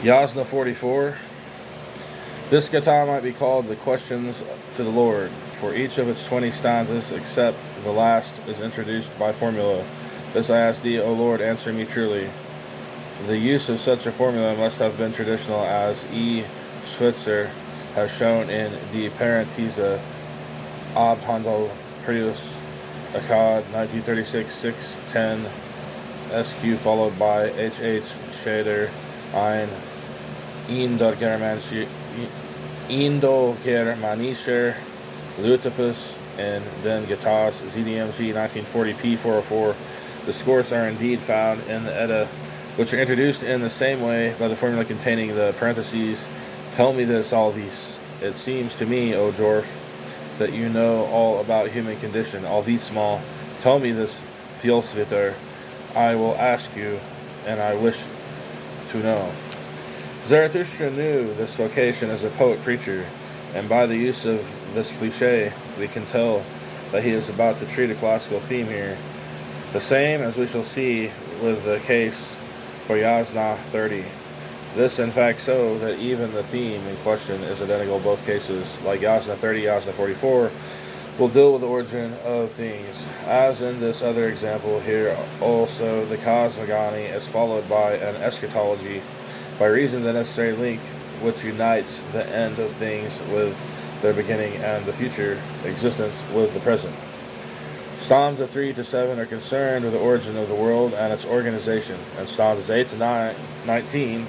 Yasna 44. This Gata might be called the questions to the Lord, for each of its 20 stanzas, except the last, is introduced by formula. This I ask thee, O Lord, answer me truly. The use of such a formula must have been traditional, as E. Switzer has shown in Die Parentesa ab Handel Prius Akkad 1936 610 SQ, followed by H. Shader ein Indo-Germanischer Lutopus and then Gatas ZDMG 1940 P404. The scores are indeed found in the Edda, which are introduced in the same way by the formula containing the parentheses. Tell me this, all these. It seems to me, O Jorf, that you know all about human condition, all these small. Tell me this, Fjolsvitter. I will ask you, and I wish to know. Zarathustra knew this vocation as a poet-preacher, and by the use of this cliché, we can tell that he is about to treat a classical theme here. The same as we shall see with the case for Yasna 30. This, in fact, so that even the theme in question is identical in both cases. Like Yasna 30, Yasna 44 will deal with the origin of things. As in this other example here, also the cosmogony is followed by an eschatology, by reason of the necessary link which unites the end of things with their beginning and the future existence with the present. Stanzas 3 to 7 are concerned with the origin of the world and its organization, and stanzas 8 to 19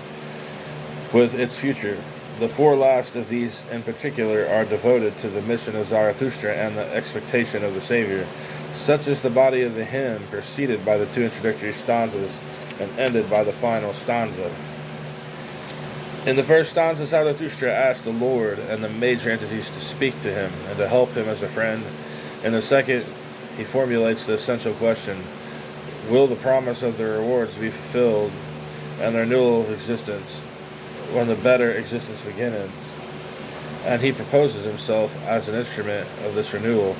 with its future. The four last of these in particular are devoted to the mission of Zarathustra and the expectation of the Savior. Such is the body of the hymn, preceded by the two introductory stanzas and ended by the final stanza. In the first stanza, Zarathustra asked the Lord and the major entities to speak to him and to help him as a friend. In the second, he formulates the essential question: will the promise of the rewards be fulfilled and the renewal of existence when the better existence begins? And he proposes himself as an instrument of this renewal,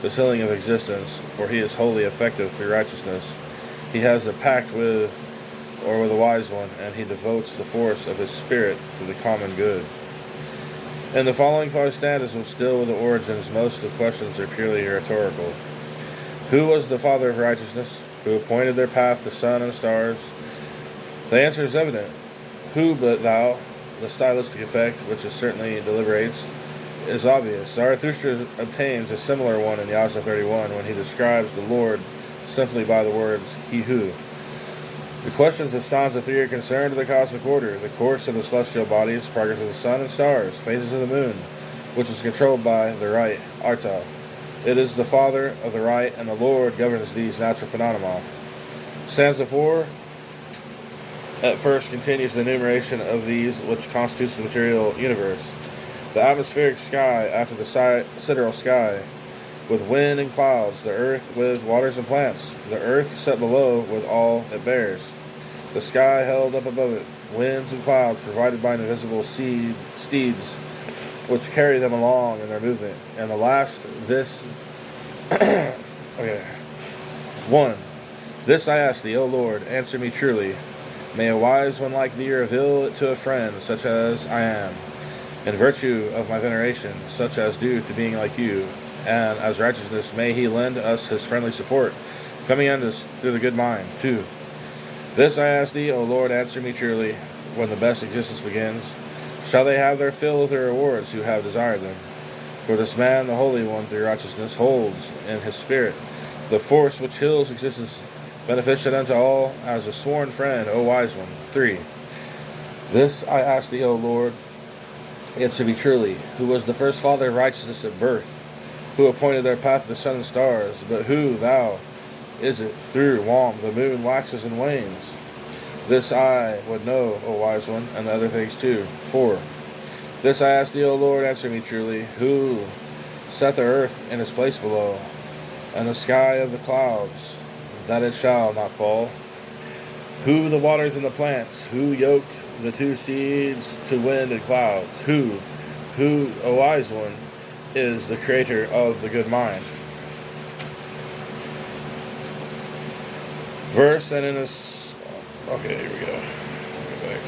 this healing of existence, for he is wholly effective through righteousness. He has a pact with a wise one, and he devotes the force of his spirit to the common good. In the following 5 stanzas, which deal with the origins, most of the questions are purely rhetorical. Who was the Father of righteousness? Who appointed their path the sun and stars? The answer is evident. Who but thou? The stylistic effect, which is certainly deliberates, is obvious. Zarathustra obtains a similar one in Yasna 31 when he describes the Lord simply by the words, he who. The questions of stanza 3 are concerned with the cosmic order, the course of the celestial bodies, progress of the sun and stars, phases of the moon, which is controlled by the right, Arta. It is the Father of the right, and the Lord governs these natural phenomena. Stanza 4 at first continues the enumeration of these which constitutes the material universe. The atmospheric sky after the sidereal sky, with wind and clouds, the earth with waters and plants, the earth set below with all it bears, the sky held up above it, winds and clouds provided by invisible steeds, which carry them along in their movement. And the last, this, okay. 1. This I ask thee, O Lord, answer me truly. May a wise one like thee reveal it to a friend, such as I am, in virtue of my veneration, such as due to being like you, and as righteousness may he lend us his friendly support, coming unto us through the good mind. 2. This I ask thee, O Lord, answer me truly, when the best existence begins. Shall they have their fill of the rewards who have desired them? For this man, the Holy One, through righteousness, holds in his spirit the force which heals existence, beneficent unto all, as a sworn friend, O wise one. 3. This I ask thee, O Lord, answer me truly, who was the first father of righteousness at birth, who appointed their path the sun and stars, but who, thou, is it, through whom the moon waxes and wanes? This I would know, O wise one, and the other things too. 4. This I ask thee, O Lord, answer me truly, who set the earth in its place below, and the sky of the clouds, that it shall not fall? Who the waters and the plants? Who yoked the two seeds to wind and clouds? Who, O wise one, is the creator of the good mind? Verse, and in this... Okay, here we go. Back.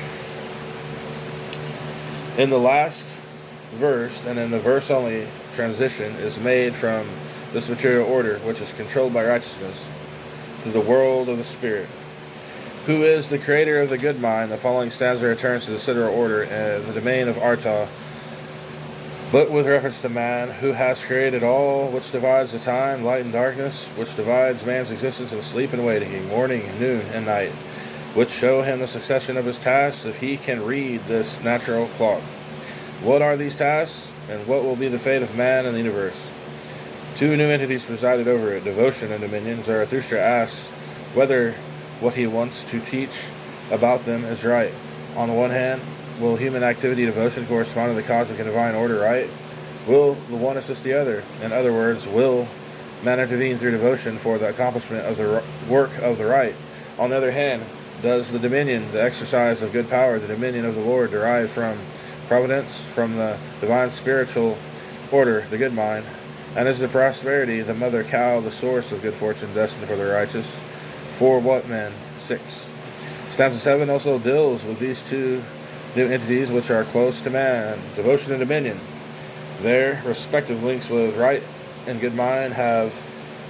In the last verse, and in the verse only, transition is made from this material order, which is controlled by righteousness, to the world of the Spirit. Who is the creator of the good mind? The following stanza returns to the sidereal order and the domain of Arta, but with reference to man, who has created all which divides the time, light and darkness, which divides man's existence in sleep and waking, morning, noon, and night, which show him the succession of his tasks if he can read this natural clock. What are these tasks, and what will be the fate of man in the universe? Two new entities presided over it, devotion and dominion. Zarathustra asks whether what he wants to teach about them is right. On the one hand, will human activity, devotion, correspond to the cosmic and divine order, right? Will the one assist the other? In other words, will man intervene through devotion for the accomplishment of the work of the right? On the other hand, does the dominion, the exercise of good power, the dominion of the Lord, derive from providence, from the divine spiritual order, the good mind? And is the prosperity, the mother cow, the source of good fortune destined for the righteous? For what men? 6. Stanza 7 also deals with these two new entities which are close to man, devotion and dominion. Their respective links with right and good mind have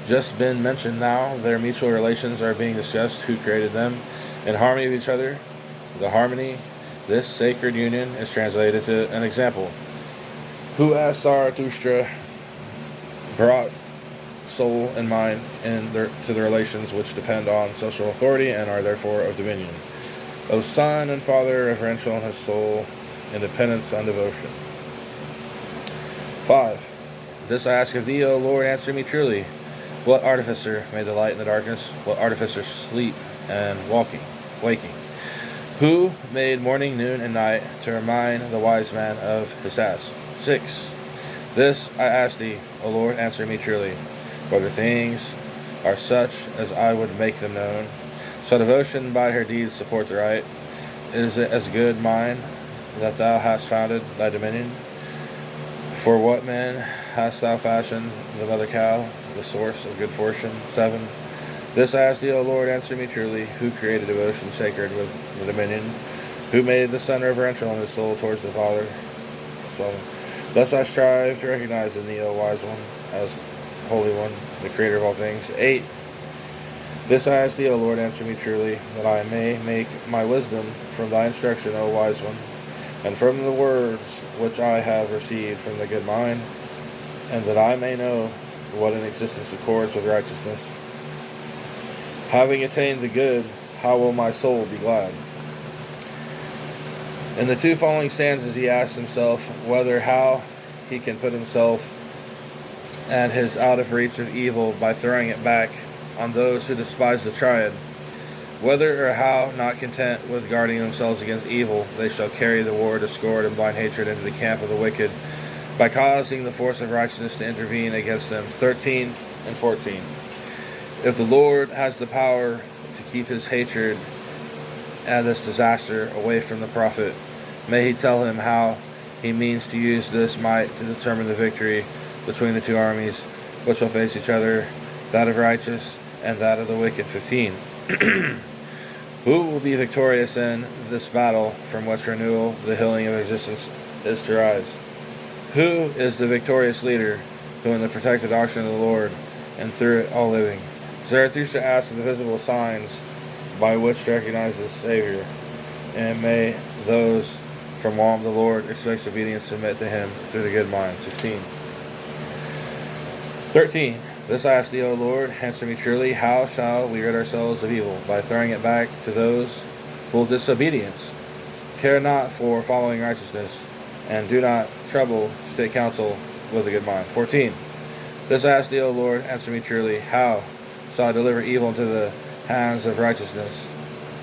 just been mentioned now. Their mutual relations are being discussed, who created them, in harmony with each other. The harmony, this sacred union, is translated to an example. Who as Zarathustra brought soul and mind to the relations which depend on social authority and are therefore of dominion. O Son and Father, reverential in his soul, independence on devotion. 5. This I ask of thee, O Lord, answer me truly. What artificer made the light in the darkness? What artificer sleep and waking? Who made morning, noon, and night to remind the wise man of his task? 6. This I ask thee, O Lord, answer me truly. Whether things are such as I would make them known, so devotion by her deeds support the right. Is it as good mine that thou hast founded thy dominion? For what man hast thou fashioned the mother cow, the source of good fortune? 7. This I ask thee, O Lord, answer me truly. Who created devotion sacred with the dominion? Who made the Son reverential in his soul towards the Father? 12. Thus I strive to recognize in thee, O wise one, as Holy One, the creator of all things. 8. This I ask thee, O Lord, answer me truly, that I may make my wisdom from thy instruction, O wise one, and from the words which I have received from the good mind, and that I may know what in existence accords with righteousness. Having attained the good, how will my soul be glad? In the two following stanzas he asks himself how he can put himself and his out of reach of evil by throwing it back on those who despise the triad. Whether or how, not content with guarding themselves against evil, they shall carry the war, discord, and blind hatred into the camp of the wicked by causing the force of righteousness to intervene against them. 13 and 14. If the Lord has the power to keep his hatred and this disaster away from the prophet, may he tell him how he means to use this might to determine the victory between the two armies which will face each other, that of righteous and that of the wicked. 15. Who will be victorious in this battle from which renewal, the healing of existence, is to rise? Who is the victorious leader who in the protected doctrine of the Lord and through it all living? Zarathustra asks the visible signs by which to recognize the Savior, and may those from whom the Lord expects obedience submit to him through the good mind. 16. 13. This I ask thee, O Lord, answer me truly. How shall we rid ourselves of evil? By throwing it back to those full of disobedience. Care not for following righteousness, and do not trouble to take counsel with a good mind. 14. This I ask thee, O Lord, answer me truly. How shall I deliver evil into the hands of righteousness,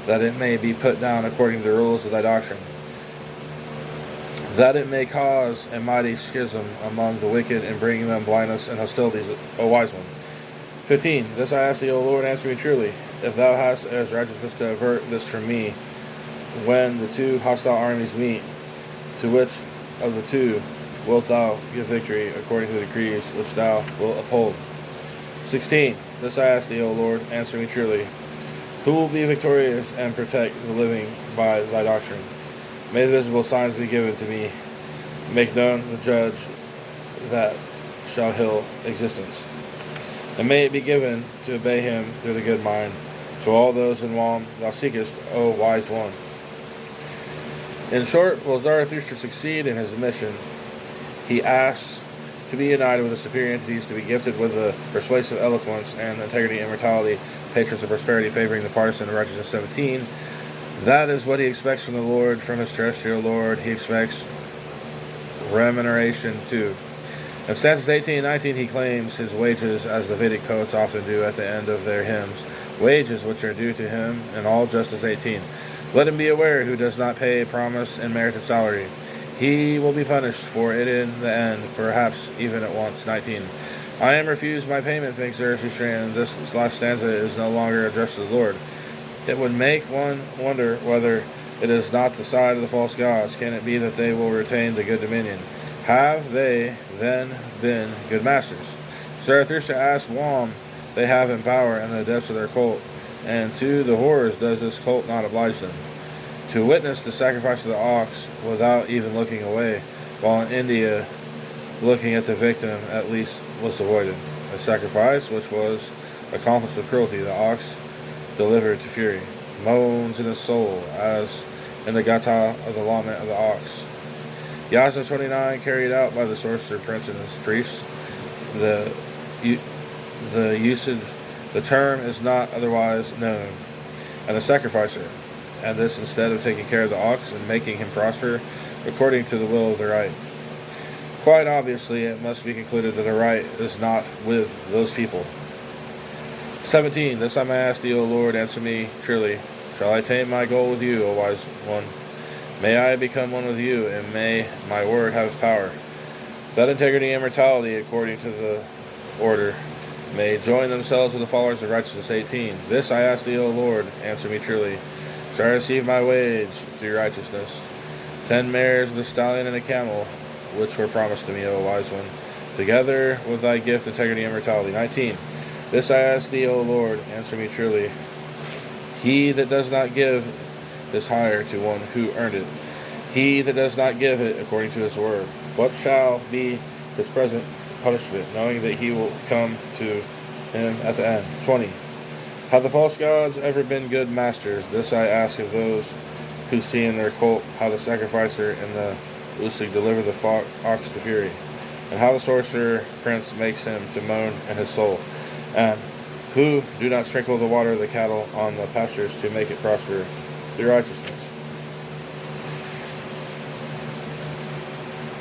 that it may be put down according to the rules of thy doctrine, that it may cause a mighty schism among the wicked and bring them blindness and hostilities, O wise one. 15. This I ask thee, O Lord, answer me truly. If thou hast as righteousness to avert this from me, when the two hostile armies meet, to which of the two wilt thou give victory according to the decrees which thou wilt uphold? 16. This I ask thee, O Lord, answer me truly. Who will be victorious and protect the living by thy doctrine? May the visible signs be given to me. Make known the judge that shall heal existence. And may it be given to obey him through the good mind, to all those in whom thou seekest, O wise one. In short, will Zarathustra succeed in his mission? He asks to be united with the superior entities, to be gifted with the persuasive eloquence and integrity, immortality, patience, and prosperity, favoring the partisan, and righteousness. 17. That is what he expects from the Lord, from his terrestrial Lord. He expects remuneration too. In stanzas 18 and 19, he claims his wages, as the Vedic poets often do at the end of their hymns, wages which are due to him in all justice. 18. Let him be aware who does not pay promised and merited salary. He will be punished for it in the end, perhaps even at once. 19. I am refused my payment, thinks Zarathustra, and this last stanza is no longer addressed to the Lord. It would make one wonder whether it is not the side of the false gods. Can it be that they will retain the good dominion? Have they then been good masters? Zarathustra asks whom they have in power in the depths of their cult, and to the horrors does this cult not oblige them? To witness the sacrifice of the ox without even looking away, while in India looking at the victim at least was avoided. A sacrifice which was accomplished with cruelty, the ox delivered to fury, moans in his soul as in the gata of the lament of the ox. Yasna 29, carried out by the sorcerer prince and his priests. The usage, the term is not otherwise known, and the sacrificer, and this instead of taking care of the ox and making him prosper according to the will of the right. Quite obviously, it must be concluded that the right is not with those people. 17. This I may ask thee, O Lord, answer me truly. Shall I attain my goal with you, O wise one? May I become one with you, and may my word have power. That integrity and immortality, according to the order, may join themselves with the followers of righteousness. 18. This I ask thee, O Lord, answer me truly. Shall I receive my wage through righteousness? 10 mares with a stallion and a camel, which were promised to me, O wise one, together with thy gift, integrity, and immortality. 19. This I ask thee, O Lord, answer me truly. He that does not give is hire to one who earned it. He that does not give it according to his word. What shall be his present punishment, knowing that he will come to him at the end? 20. Have the false gods ever been good masters? This I ask of those who see in their cult how the sacrificer and the Usig deliver the ox to fury, and how the sorcerer prince makes him to moan in his soul, and who do not sprinkle the water of the cattle on the pastures to make it prosper through righteousness.